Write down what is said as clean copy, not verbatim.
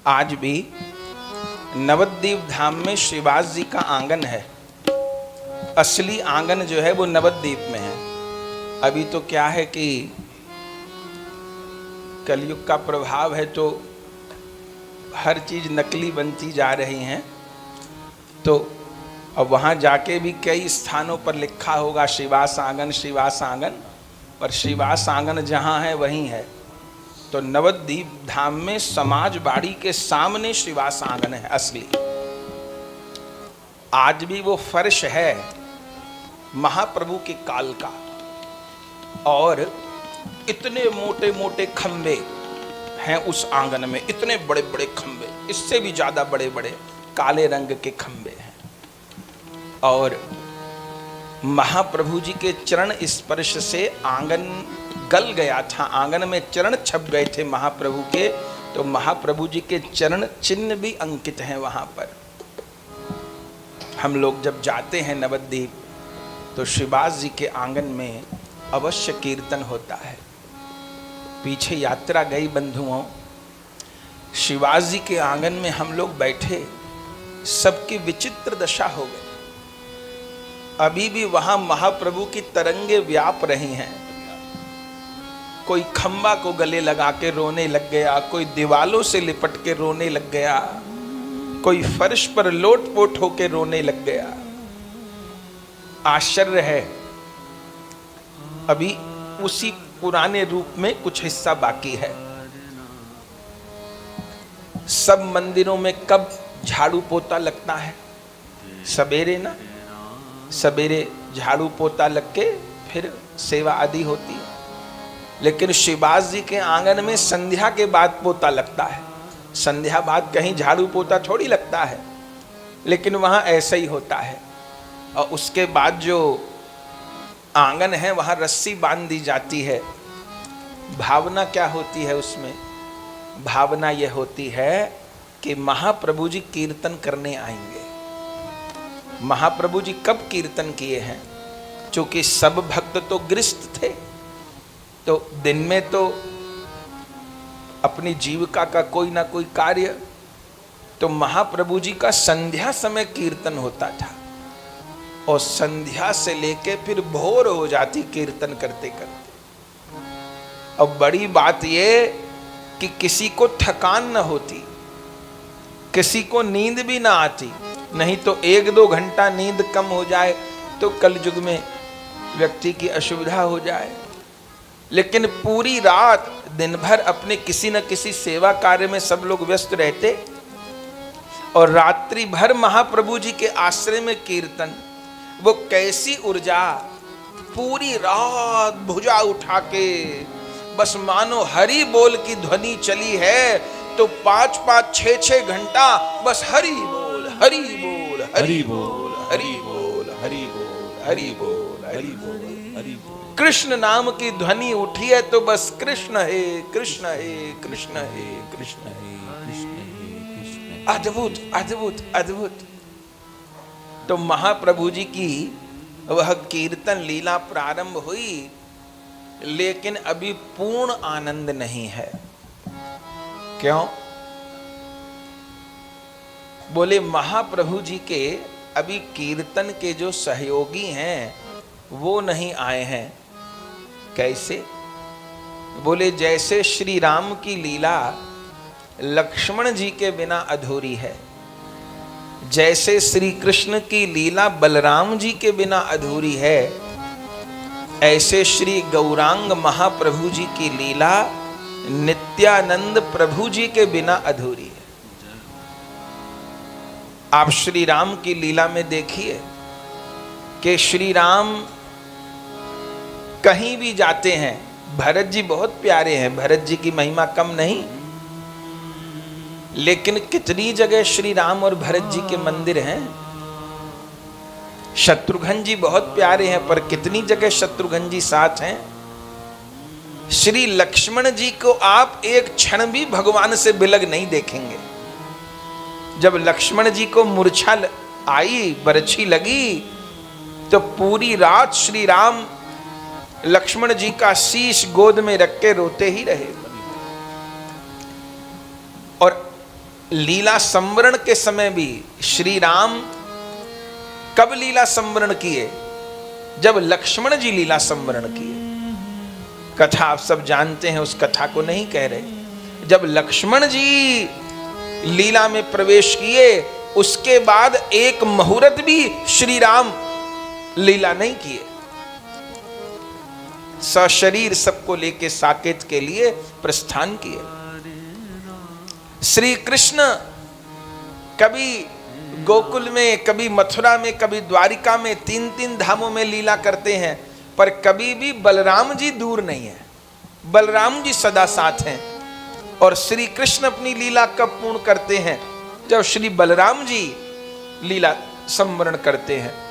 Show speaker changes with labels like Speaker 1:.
Speaker 1: आज भी नवद्वीप धाम में श्रीवास जी का आंगन है। असली आंगन जो है वो नवद्वीप में है। अभी तो क्या है कि कलयुग का प्रभाव है तो हर चीज नकली बनती जा रही हैं। तो अब वहाँ जाके भी कई स्थानों पर लिखा होगा श्रीवास आंगन, श्रीवास आंगन, पर श्रीवास आंगन जहाँ है वहीं है। तो नवद्वीप धाम में समाज बाड़ी के सामने श्रीवास आंगन है असली। आज भी वो फर्श है महाप्रभु के काल का, और इतने मोटे मोटे खंबे हैं उस आंगन में, इतने बड़े बड़े खंबे, इससे भी ज्यादा बड़े बड़े काले रंग के खंबे हैं। और महाप्रभु जी के चरण स्पर्श से आंगन गल गया था, आंगन में चरण छप गए थे महाप्रभु के। तो महाप्रभु जी के चरण चिन्ह भी अंकित हैं वहां पर। हम लोग जब जाते हैं नवद्वीप तो श्रीवास जी के आंगन में अवश्य कीर्तन होता है। पीछे यात्रा गई बंधुओं, श्रीवास जी के आंगन में हम लोग बैठे, सबकी विचित्र दशा हो गई। अभी भी वहां महाप्रभु की तरंगे व्याप रही हैं। कोई खंबा को गले लगा के रोने लग गया, कोई दीवालों से लिपट के रोने लग गया, कोई फर्श पर लोटपोट होके रोने लग गया। आश्चर्य है, अभी उसी पुराने रूप में कुछ हिस्सा बाकी है। सब मंदिरों में कब झाड़ू पोता लगता है? सवेरे ना, सवेरे झाड़ू पोता लग के फिर सेवा आदि होती है। लेकिन श्रीवास जी के आंगन में संध्या के बाद पोता लगता है। संध्या बाद कहीं झाड़ू पोता थोड़ी लगता है, लेकिन वहां ऐसा ही होता है। और उसके बाद जो आंगन है वहां रस्सी बांध दी जाती है। भावना क्या होती है उसमें? भावना यह होती है कि महाप्रभु जी कीर्तन करने आएंगे। महाप्रभु जी कब कीर्तन किए हैं? चूंकि सब भक्त तो गृहस्थ थे, तो दिन में तो अपनी जीविका का कोई ना कोई कार्य, तो महाप्रभु जी का संध्या समय कीर्तन होता था। और संध्या से लेके फिर भोर हो जाती कीर्तन करते करते। अब बड़ी बात ये कि किसी को थकान न होती, किसी को नींद भी ना आती। नहीं तो 1-2 घंटा नींद कम हो जाए तो कलयुग में व्यक्ति की असुविधा हो जाए। लेकिन पूरी रात दिन भर अपने किसी न किसी सेवा कार्य में सब लोग व्यस्त रहते, और रात्रि भर महाप्रभु जी के आश्रय में कीर्तन। वो कैसी ऊर्जा, पूरी रात भुजा उठा के बस मानो हरि बोल की ध्वनि चली है तो 5-5, 6-6 घंटा बस हरि बोल, हरि बोल, हरि बोल, हरि बोल, हरि बोल, हरि बोल, हरि बोल, हरि बोल। कृष्ण नाम की ध्वनि उठी है तो बस कृष्ण है, कृष्ण है, कृष्ण है, कृष्ण है, कृष्ण है, कृष्ण है। अद्भुत, अद्भुत, अद्भुत। तो महाप्रभु जी की वह कीर्तन लीला प्रारंभ हुई, लेकिन अभी पूर्ण आनंद नहीं है। क्यों? बोले महाप्रभु जी के अभी कीर्तन के जो सहयोगी हैं वो नहीं आए हैं। कैसे? बोले जैसे श्री राम की लीला लक्ष्मण जी के बिना अधूरी है, जैसे श्री कृष्ण की लीला बलराम जी के बिना अधूरी है, ऐसे श्री गौरांग महाप्रभु जी की लीला नित्यानंद प्रभु जी के बिना अधूरी है। आप श्री राम की लीला में देखिए कि श्री राम कहीं भी जाते हैं, भरत जी बहुत प्यारे हैं, भरत जी की महिमा कम नहीं, लेकिन कितनी जगह श्री राम और भरत जी के मंदिर हैं। शत्रुघ्न जी बहुत प्यारे हैं, पर कितनी जगह शत्रुघ्न जी साथ हैं। श्री लक्ष्मण जी को आप एक क्षण भी भगवान से बिलग नहीं देखेंगे। जब लक्ष्मण जी को मूर्छा आई, बरछी लगी, तो पूरी रात श्री राम लक्ष्मण जी का शीश गोद में रख के रोते ही रहे। और लीला संवरण के समय भी श्री राम कब लीला संवरण किए? जब लक्ष्मण जी लीला संवरण किए। कथा आप सब जानते हैं, उस कथा को नहीं कह रहे। जब लक्ष्मण जी लीला में प्रवेश किए, उसके बाद एक मुहूर्त भी श्री राम लीला नहीं किए। सशरीर सबको लेके साकेत के लिए प्रस्थान किए। श्री कृष्ण कभी गोकुल में, कभी मथुरा में, कभी द्वारिका में, 3-3 धामों में लीला करते हैं, पर कभी भी बलराम जी दूर नहीं है। बलराम जी सदा साथ हैं। और श्री कृष्ण अपनी लीला कब पूर्ण करते हैं? जब श्री बलराम जी लीला संवरण करते हैं।